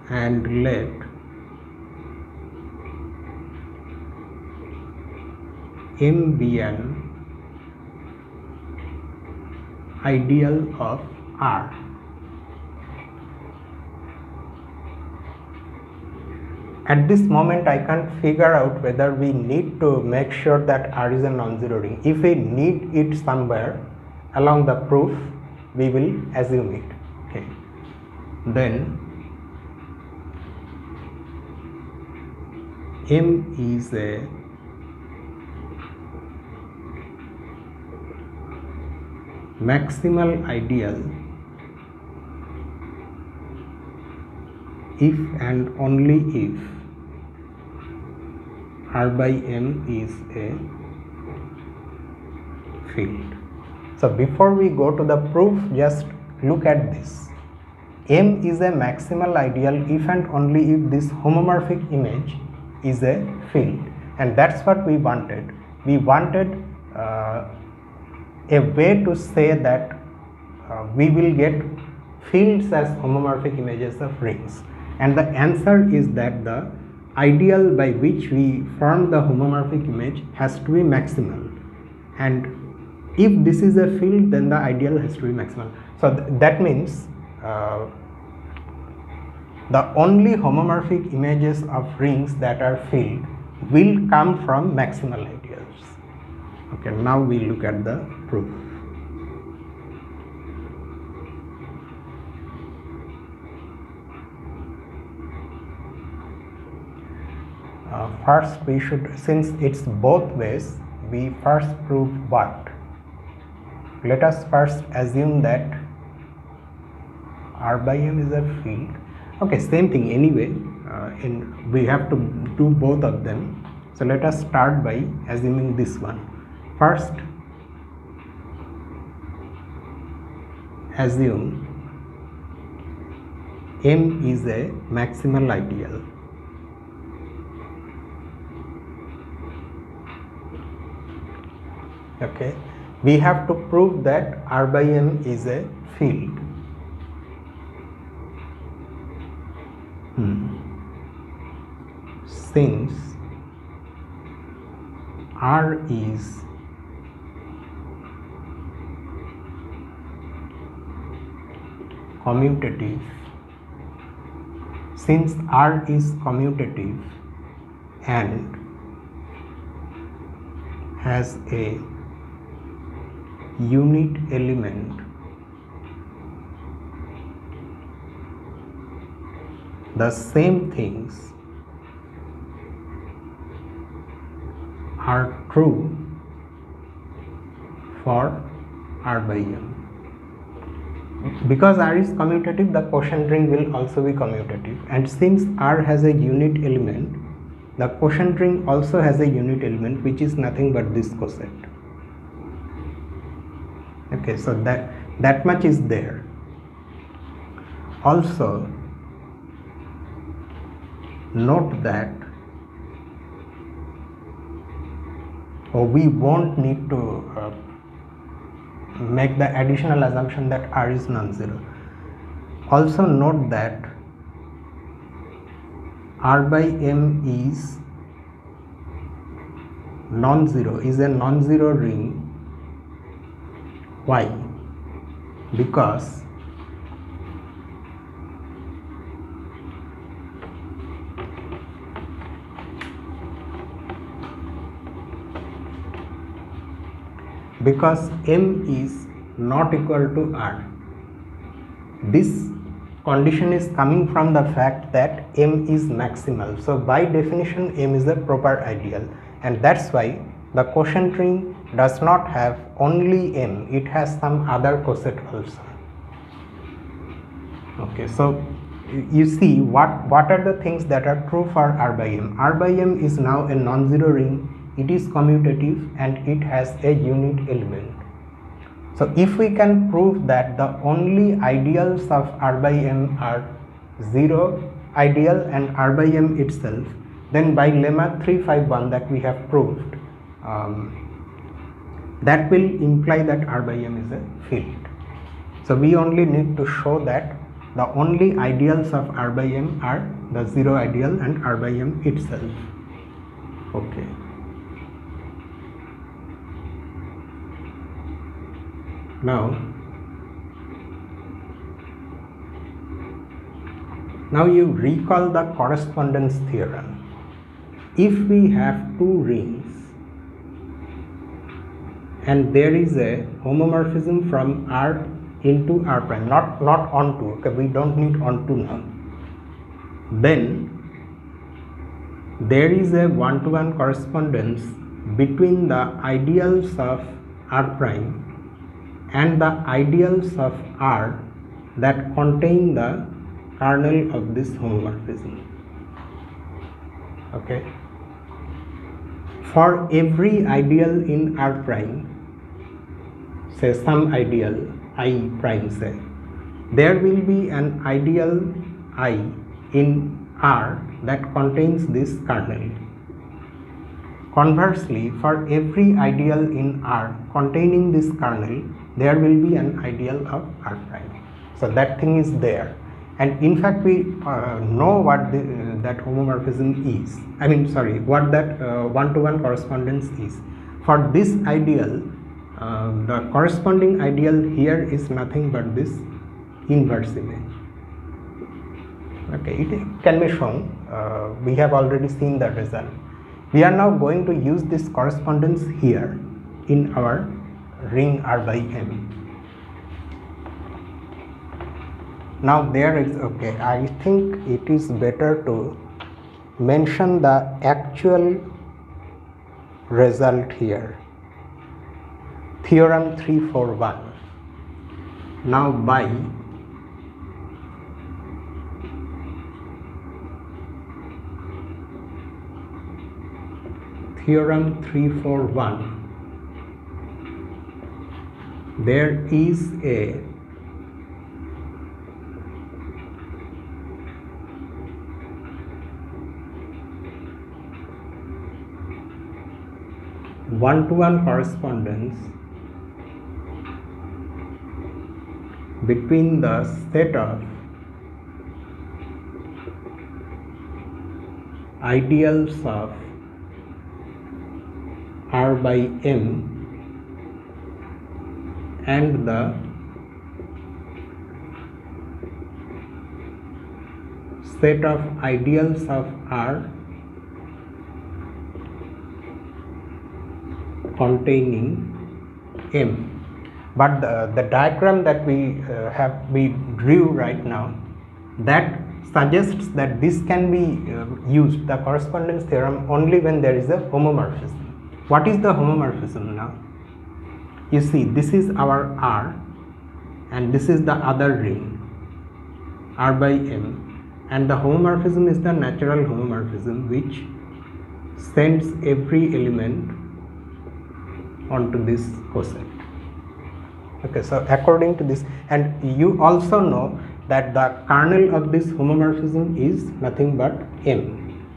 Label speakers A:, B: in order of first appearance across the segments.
A: and let M be an ideal of R. At this moment I can't figure out whether we need to make sure that R is a non-zero ring. If we need it somewhere along the proof, we will assume it. Okay. Then M is a maximal ideal if and only if R by M is a field. So before we go to the proof, just look at this. M is a maximal ideal if and only if this homomorphic image is a field, and that's what we wanted. We wanted a way to say that we will get fields as homomorphic images of rings, and the answer is that the ideal by which we form the homomorphic image has to be maximal, and if this is a field, then the ideal has to be maximal. So that means the only homomorphic images of rings that are filled will come from maximal ideals. Okay, now we look at the proof. First we should, since it's both ways, we first prove what? Let us first assume that R by M is a field. Okay, same thing anyway, we have to do both of them. So let us start by assuming this one. First, assume M is a maximal ideal. Okay, we have to prove that R by M is a field. Since R is commutative, and has a unit element, the same things are true for R by M. Because R is commutative, the quotient ring will also be commutative, and since R has a unit element, the quotient ring also has a unit element, which is nothing but this coset. Okay, so that much is there. Also note that we won't need to make the additional assumption that R is non-zero. Also note that R by M is non-zero, is a non-zero ring. Why? Because M is not equal to R. This condition is coming from the fact that M is maximal. So by definition M is a proper ideal, and that's why the quotient ring does not have only M, it has some other coset also. Okay, so you see what are the things that are true for R by M. R by M is now a non-zero ring, it is commutative, and it has a unit element. So if we can prove that the only ideals of R by M are zero ideal and R by M itself, then by lemma 351 that we have proved, that will imply that R by M is a field. So we only need to show that the only ideals of R by M are the zero ideal and R by M itself. Okay. Now you recall the correspondence theorem. If we have two rings and there is a homomorphism from R into R prime, not onto, okay, we don't need onto now, then there is a one-to-one correspondence between the ideals of R prime and the ideals of R that contain the kernel of this homomorphism. Okay. For every ideal in R prime, say some ideal I prime, say, there will be an ideal I in R that contains this kernel. Conversely, for every ideal in R containing this kernel, there will be an ideal of R prime. So that thing is there, and in fact we know what that homomorphism is. What that one-to-one correspondence is. For this ideal, the corresponding ideal here is nothing but this inverse image. Okay, it can be shown. We have already seen the result. We are now going to use this correspondence here in our ring R by M. Now there is, okay, I think it is better to mention the actual result here. Theorem 341. Now by Theorem 341, there is a one-to-one correspondence between the set of ideals of R by M and the set of ideals of R containing M. But the diagram that we drew right now, that suggests that this can be used, the correspondence theorem, only when there is a homomorphism. What is the homomorphism now? You see, this is our R and this is the other ring R by M, and the homomorphism is the natural homomorphism which sends every element onto this coset. Okay, so according to this, and you also know that the kernel of this homomorphism is nothing but M.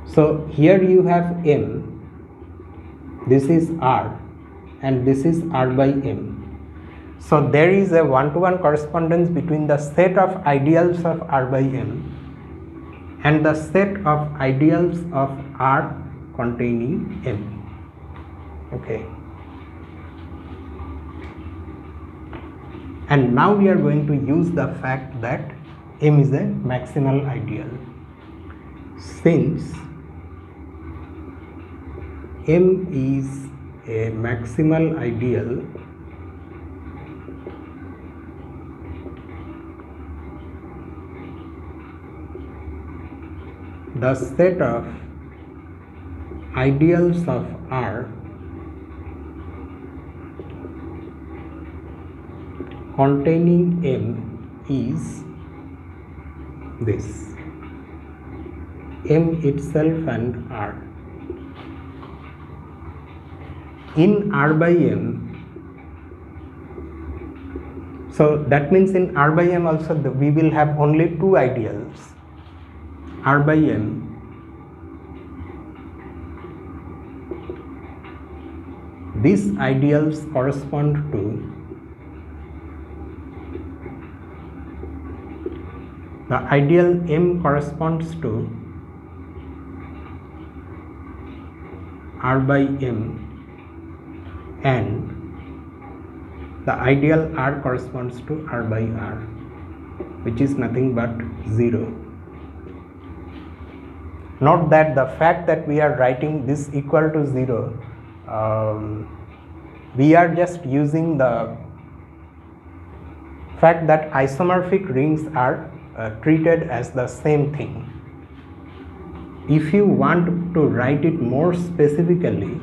A: So here you have M, this is R, and this is R by M. So there is a one-to-one correspondence between the set of ideals of R by M and the set of ideals of R containing M. Okay. And now we are going to use the fact that M is a maximal ideal. Since M is a maximal ideal, the set of ideals of R containing M is this, M itself and R. In R by M, so that means in R by M also we will have only two ideals, R by M these ideals correspond to the ideal M corresponds to R by M, and the ideal R corresponds to R by R, which is nothing but 0. Note that the fact that we are writing this equal to 0, we are just using the fact that isomorphic rings are treated as the same thing. If you want to write it more specifically,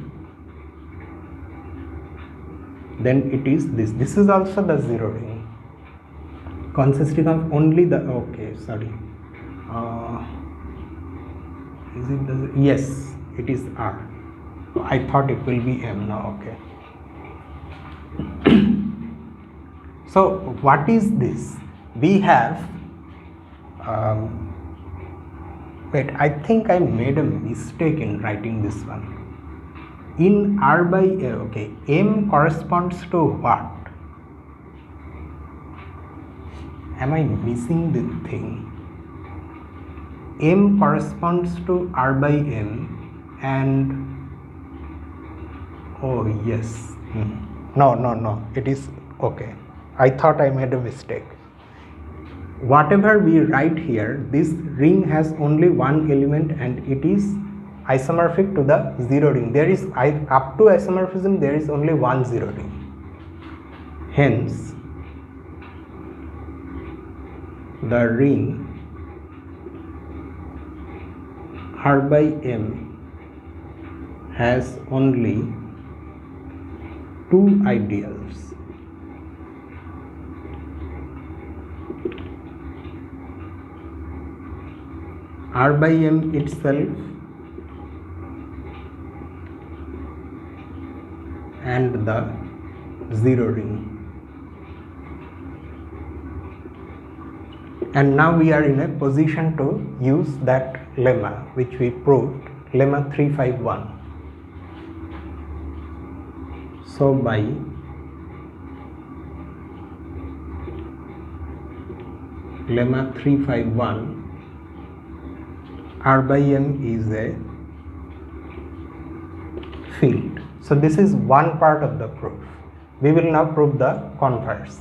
A: then it is this. This is also the 0 ring, consisting of only the, is it the, yes, it is R. I thought it will be M now, okay. So what is this? We have, wait, I think I made a mistake in writing this one. In R by A, M corresponds to what? Am I missing the thing? M corresponds to R by M, and yes, no, it is okay. I thought I made a mistake. Whatever we write here, this ring has only one element and it is isomorphic to the 0 ring. There is, up to isomorphism, there is only one 0 ring. Hence, the ring R by M has only two ideals. R by M itself and the 0 ring. And now we are in a position to use that lemma which we proved, lemma 351. So by lemma 351, R by M is a field. So this is one part of the proof. We will now prove the converse.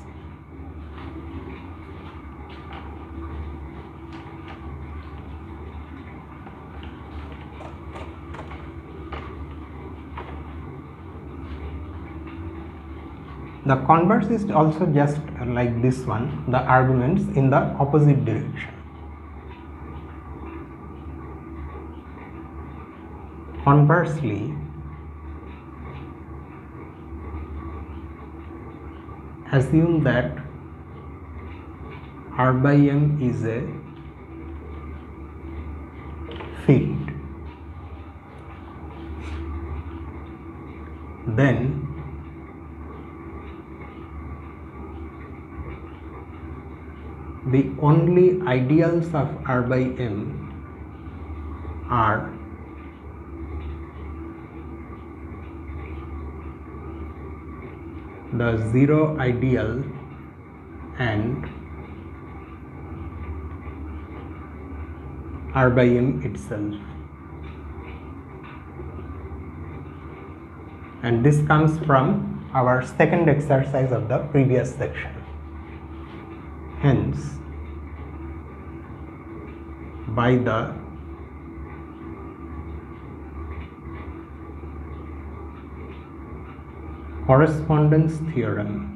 A: The converse is also just like this one, the arguments in the opposite direction. Conversely, assume that R by M is a field. Then the only ideals of R by M are the 0 ideal and R by M itself. And this comes from our second exercise of the previous section. Hence, by the correspondence theorem.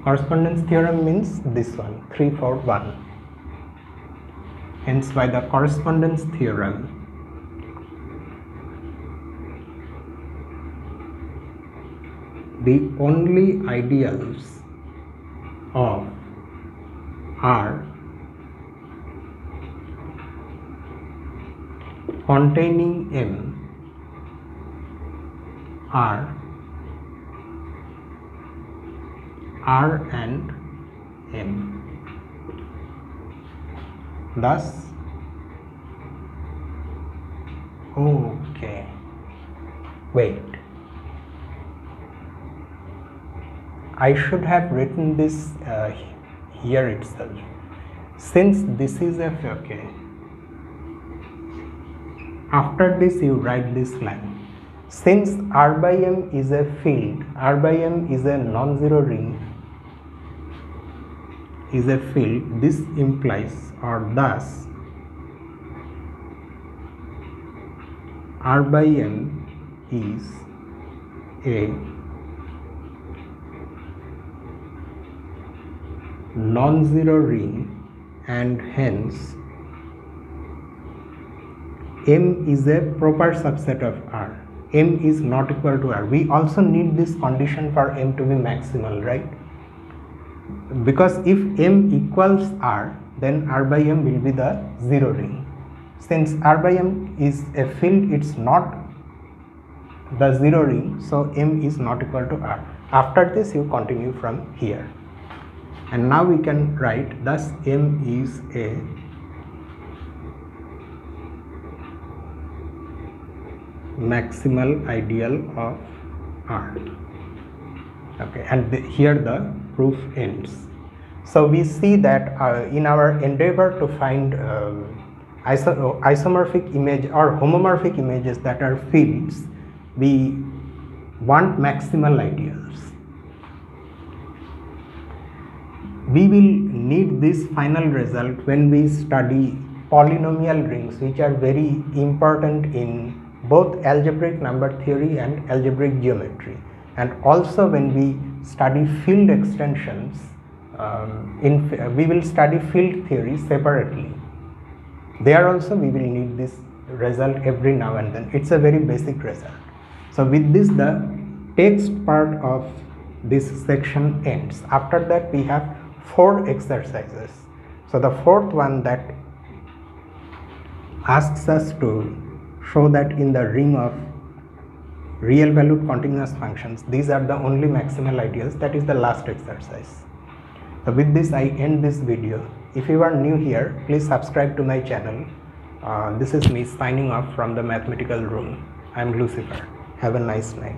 A: Correspondence theorem means this one, 341. Hence, by the correspondence theorem, the only ideals of R containing M are R and M. Thus, wait, I should have written this here itself. since this is a okay, after this you write this line. Since R by M is a field, R by M is a non-zero ring, is a field, this implies or thus R by M is a non-zero ring and hence M is a proper subset of R. M is not equal to R. We also need this condition for M to be maximal, right? Because if M equals R, then R by M will be the zero ring. Since R by M is a field, it's not the zero ring, so M is not equal to R. After this you continue from here, and now we can write thus M is a maximal ideal of R. Okay, and here the proof ends. So we see that in our endeavor to find isomorphic image or homomorphic images that are fields, we want maximal ideals. We will need this final result when we study polynomial rings, which are very important in both algebraic number theory and algebraic geometry, and also when we study field extensions. We will study field theory separately. There also we will need this result every now and then. It's a very basic result. So with this the text part of this section ends. After that we have 4 exercises. So the fourth one that asks us to show that in the ring of real valued continuous functions, these are the only maximal ideals. That is the last exercise. So with this I end this video. If you are new here, please subscribe to my channel. This is me signing off from the mathematical room. I am Lucifer. Have a nice night.